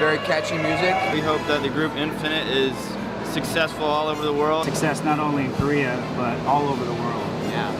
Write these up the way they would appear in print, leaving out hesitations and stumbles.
very catchy music. We hope that the group Infinite is successful all over the world. Success not only in Korea, but all over the world. Yeah.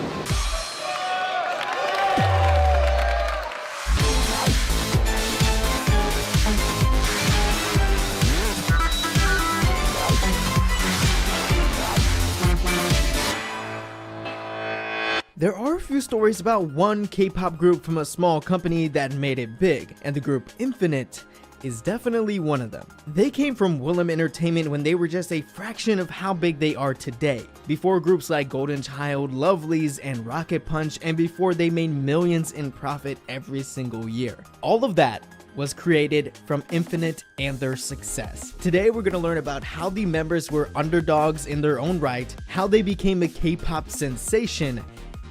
There are a few stories about one K-pop group from a small company that made it big, and the group Infinite is definitely one of them. They came from Woollim Entertainment when they were just a fraction of how big they are today, before groups like Golden Child, lovelyz, and Rocket Punch, and before they made millions in profit every single year. All of that was created from Infinite and their success. Today we're gonna learn about how the members were underdogs in their own right, how they became a K-pop sensation,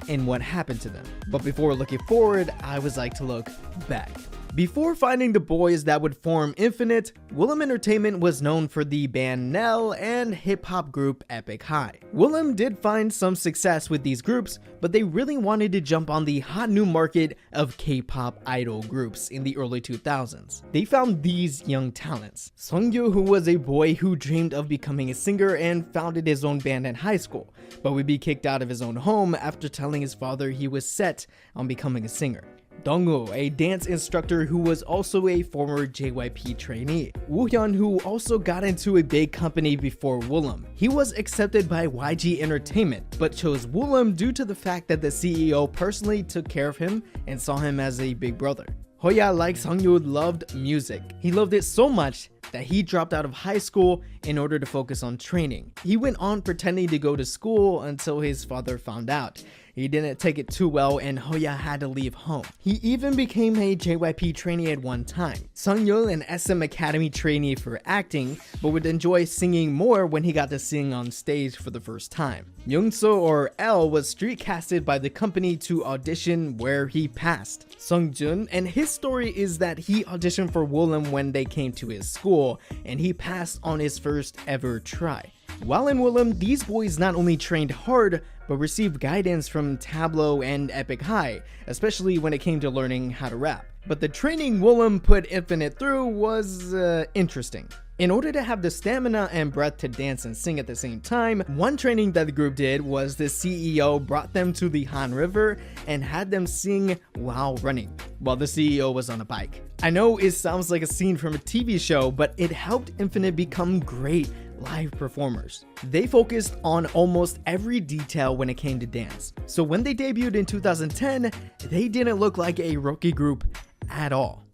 and what happened to them. But before looking forward, I always like to look back. Before finding the boys that would form Infinite, Woollim Entertainment was known for the band Nell and hip-hop group Epic High. Woollim did find some success with these groups, but they really wanted to jump on the hot new market of K-pop idol groups in the early 2000s. They found these young talents. Sunggyu, who was a boy who dreamed of becoming a singer and founded his own band in high school, but would be kicked out of his own home after telling his father he was set on becoming a singer. Dongwoo, a dance instructor who was also a former JYP trainee. Woohyun, who also got into a big company before Woollim. He was accepted by YG Entertainment, but chose Woollim due to the fact that the CEO personally took care of him and saw him as a big brother. Hoya, like Sunggyu, loved music. He loved it so much that he dropped out of high school in order to focus on training. He went on pretending to go to school until his father found out. He didn't take it too well and Hoya had to leave home. He even became a JYP trainee at one time. Sungyul, an SM Academy trainee for acting, but would enjoy singing more when he got to sing on stage for the first time. Youngso, or L, was street casted by the company to audition, where he passed. Sungjun, and his story is that he auditioned for Woollim when they came to his school, and he passed on his first ever try. While in Woollim, these boys not only trained hard, but received guidance from Tableau and Epic High, especially when it came to learning how to rap. But the training Woollim put Infinite through was interesting. In order to have the stamina and breath to dance and sing at the same time, one training that the group did was the CEO brought them to the Han River and had them sing while running, while the CEO was on a bike. I know it sounds like a scene from a TV show, but it helped Infinite become great live performers. They focused on almost every detail when it came to dance. So when they debuted in 2010, they didn't look like a rookie group at all.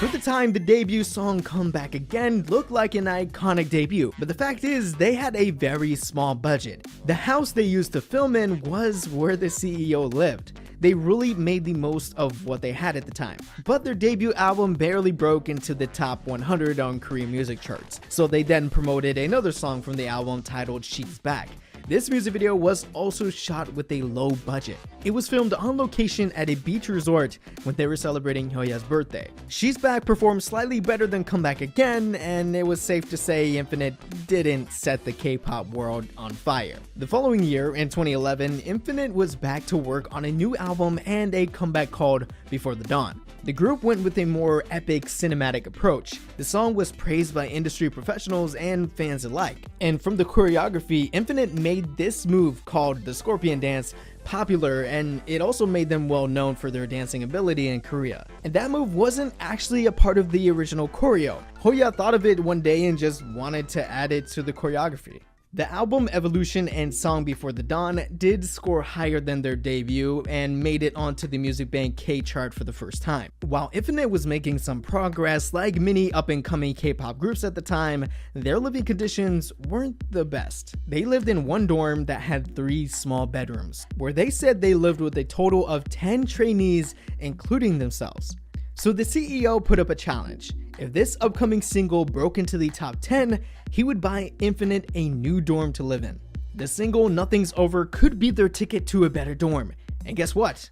For the time, the debut song Come Back Again looked like an iconic debut, but the fact is they had a very small budget. The house they used to film in was where the CEO lived. They really made the most of what they had at the time. But their debut album barely broke into the top 100 on Korean music charts, so they then promoted another song from the album titled She's Back. This music video was also shot with a low budget. It was filmed on location at a beach resort when they were celebrating Hyoya's birthday. She's Back performed slightly better than Come Back Again, and it was safe to say Infinite didn't set the K-pop world on fire. The following year, in 2011, Infinite was back to work on a new album and a comeback called Before the Dawn. The group went with a more epic cinematic approach. The song was praised by industry professionals and fans alike. And from the choreography, Infinite made this move called the Scorpion Dance popular, and it also made them well known for their dancing ability in Korea. And that move wasn't actually a part of the original choreo. Hoya thought of it one day and just wanted to add it to the choreography. The album Evolution and song Before the Dawn did score higher than their debut and made it onto the Music Bank K chart for the first time. While Infinite was making some progress, like many up-and-coming K-pop groups at the time, their living conditions weren't the best. They lived in one dorm that had 3 small bedrooms, where they said they lived with a total of 10 trainees, including themselves. So the CEO put up a challenge. If this upcoming single broke into the top 10, he would buy Infinite a new dorm to live in. The single Nothing's Over could be their ticket to a better dorm. And guess what?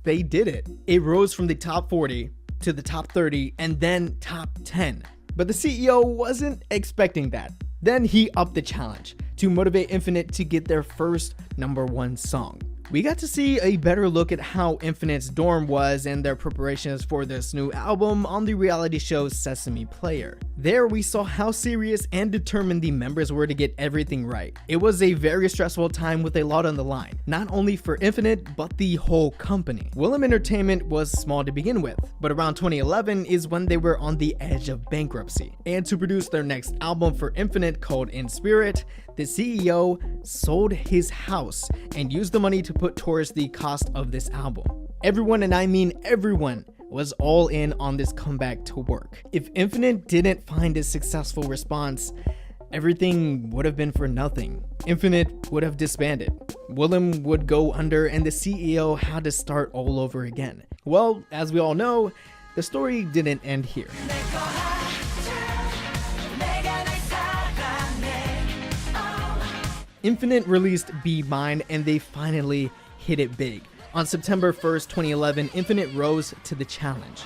They did it. It rose from the top 40 to the top 30 and then top 10. But the CEO wasn't expecting that. Then he upped the challenge to motivate Infinite to get their first #1 song. we got to see a better look at how Infinite's dorm was and their preparations for this new album on the reality show Sesame Player. There we saw how serious and determined the members were to get everything right. It was a very stressful time with a lot on the line, not only for Infinite but the whole company. Woollim Entertainment was small to begin with, but around 2011 is when they were on the edge of bankruptcy. And to produce their next album for Infinite called In Spirit, the CEO sold his house and used the money to put towards the cost of this album. Everyone, and I mean everyone, was all in on this comeback to work. If Infinite didn't find a successful response, everything would have been for nothing. Infinite would have disbanded. Woollim would go under and the CEO had to start all over again. Well, as we all know, the story didn't end here. Infinite released Be Mine and they finally hit it big. On September 1st, 2011, Infinite rose to the challenge.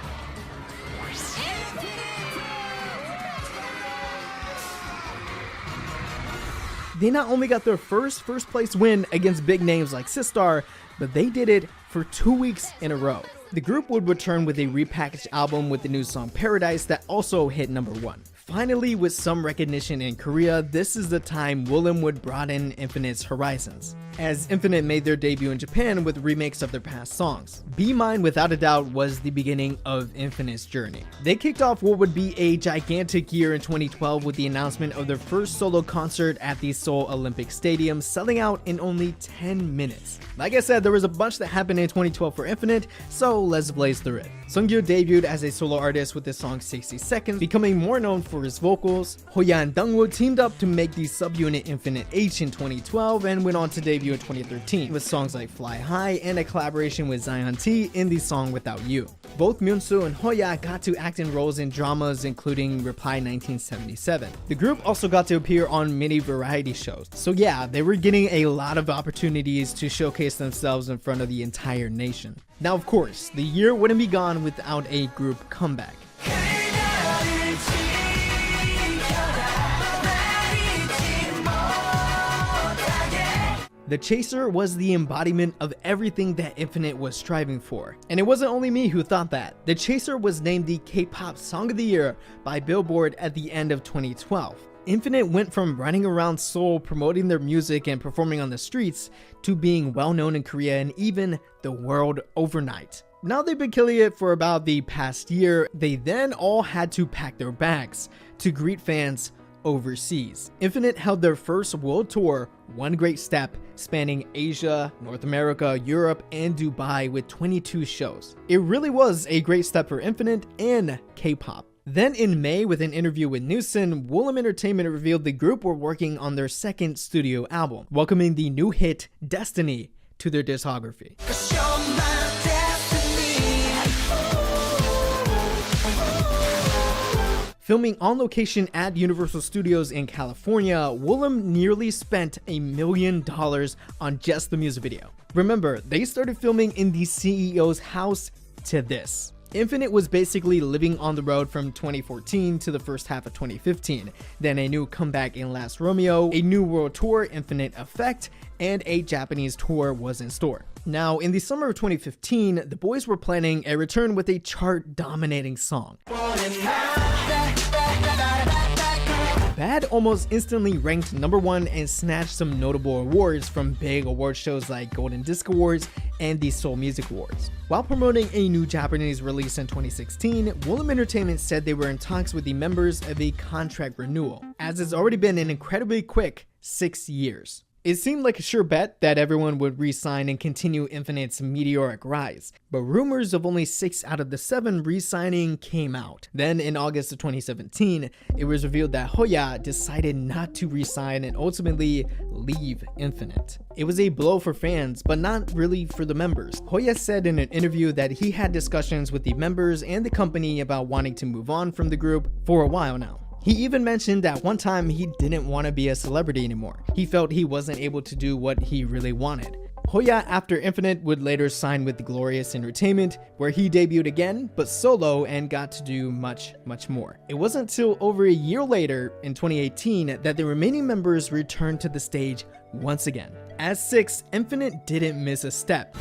They not only got their first place win against big names like Sistar, but they did it for 2 weeks in a row. The group would return with a repackaged album with the new song Paradise that also hit #1. Finally, with some recognition in Korea, this is the time Woollim would broaden Infinite's horizons, as Infinite made their debut in Japan with remakes of their past songs. Be Mine without a doubt was the beginning of Infinite's journey. They kicked off what would be a gigantic year in 2012 with the announcement of their first solo concert at the Seoul Olympic Stadium, selling out in only 10 minutes. Like I said, there was a bunch that happened in 2012 for Infinite, so let's blaze through it. Seungkyu debuted as a solo artist with the song 60 Seconds, becoming more known for his vocals. Hoya and Dongwoo teamed up to make the subunit Infinite H in 2012 and went on to debut in 2013 with songs like Fly High and a collaboration with Zion T in the song Without You. Both Myunsu and Hoya got to act in roles in dramas including Reply 1977. The group also got to appear on many variety shows. So yeah, they were getting a lot of opportunities to showcase themselves in front of the entire nation. Now of course, the year wouldn't be gone without a group comeback. The Chaser was the embodiment of everything that Infinite was striving for. And it wasn't only me who thought that. The Chaser was named the K-pop Song of the Year by Billboard at the end of 2012. Infinite went from running around Seoul promoting their music and performing on the streets to being well known in Korea and even the world overnight. Now they've been killing it for about the past year. They then all had to pack their bags to greet fans overseas. Infinite held their first world tour, One Great Step, spanning Asia, North America, Europe, and Dubai with 22 shows. It really was a great step for Infinite and K-pop. Then in May, with an interview with Newson, Woollim Entertainment revealed the group were working on their second studio album, welcoming the new hit Destiny to their discography. Filming on location at Universal Studios in California, Woollim nearly spent $1 million on just the music video. Remember, they started filming in the CEO's house to this. Infinite was basically living on the road from 2014 to the first half of 2015, then a new comeback in Last Romeo, a new world tour, Infinite Effect, and a Japanese tour was in store. Now, in the summer of 2015, the boys were planning a return with a chart-dominating song. Bad almost instantly ranked #1 and snatched some notable awards from big award shows like Golden Disc Awards and the Seoul Music Awards. While promoting a new Japanese release in 2016, Woollim Entertainment said they were in talks with the members of a contract renewal, as it's already been an incredibly quick 6 years. It seemed like a sure bet that everyone would re-sign and continue Infinite's meteoric rise, but rumors of only 6 out of the 7 re-signing came out. Then in August of 2017, it was revealed that Hoya decided not to re-sign and ultimately leave Infinite. It was a blow for fans, but not really for the members. Hoya said in an interview that he had discussions with the members and the company about wanting to move on from the group for a while now. He even mentioned that one time he didn't want to be a celebrity anymore. He felt he wasn't able to do what he really wanted. Hoya, after Infinite, would later sign with Glorious Entertainment, where he debuted again, but solo, and got to do much more. It wasn't until over a year later, in 2018, that the remaining members returned to the stage once again. At 6, Infinite didn't miss a step.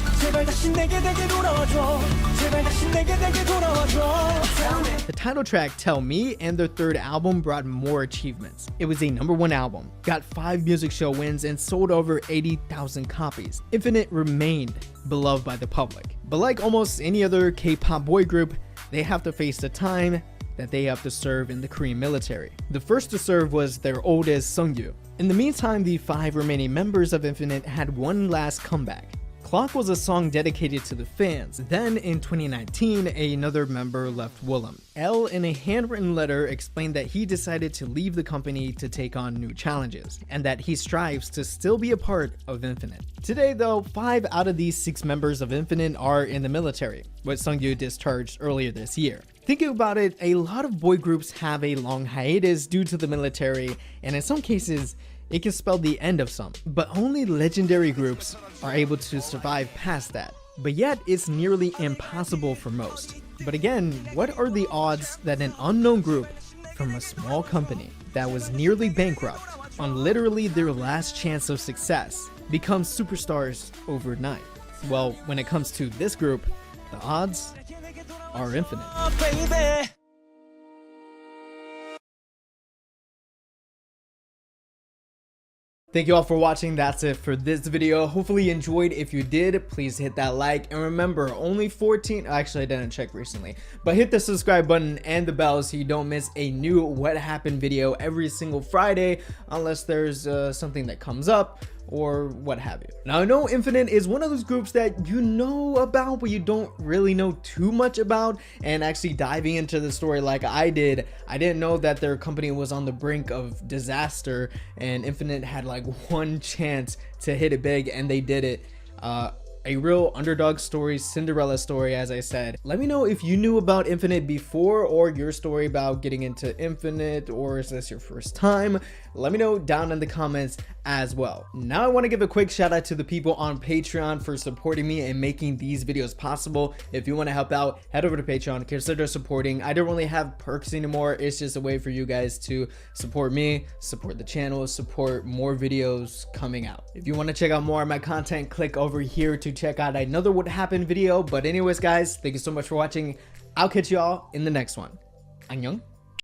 The title track Tell Me and their third album brought more achievements. It was a #1 album, got 5 music show wins, and sold over 80,000 copies. Infinite remained beloved by the public. But like almost any other K-pop boy group, they have to face the time that they have to serve in the Korean military. The first to serve was their oldest, Seungyu. In the meantime, the 5 remaining members of Infinite had one last comeback. Clock was a song dedicated to the fans. Then in 2019, another member left Woollim. L, in a handwritten letter, explained that he decided to leave the company to take on new challenges, and that he strives to still be a part of Infinite. Today though, 5 out of these 6 members of Infinite are in the military, with Seungyu discharged earlier this year. Thinking about it, a lot of boy groups have a long hiatus due to the military, and in some cases, it can spell the end of some. But only legendary groups are able to survive past that. But yet, it's nearly impossible for most. But again, what are the odds that an unknown group from a small company that was nearly bankrupt, on literally their last chance of success, becomes superstars overnight? Well, when it comes to this group, the odds are infinite. Thank you all for watching. That's it for this video. Hopefully you enjoyed. If you did, please hit that like, and remember, only 14, actually I didn't check recently, but hit the subscribe button and the bell so you don't miss a new What Happened video every single Friday, unless there's something that comes up or what have you. Now, I know Infinite is one of those groups that you know about, but you don't really know too much about, and actually diving into the story like I did, I didn't know that their company was on the brink of disaster, and Infinite had like one chance to hit it big, and they did it. A real underdog story, Cinderella story, as I said. Let me know if you knew about Infinite before, or your story about getting into Infinite, or is this your first time? Let me know down in the comments as well. Now I want to give a quick shout out to the people on Patreon for supporting me and making these videos possible. If you want to help out, head over to Patreon, consider supporting. I don't really have perks anymore. It's just a way for you guys to support me, support the channel, support more videos coming out. If you want to check out more of my content, click over here to check out another What Happened video. But anyways guys, thank you so much for watching. I'll catch you all in the next one. 안녕.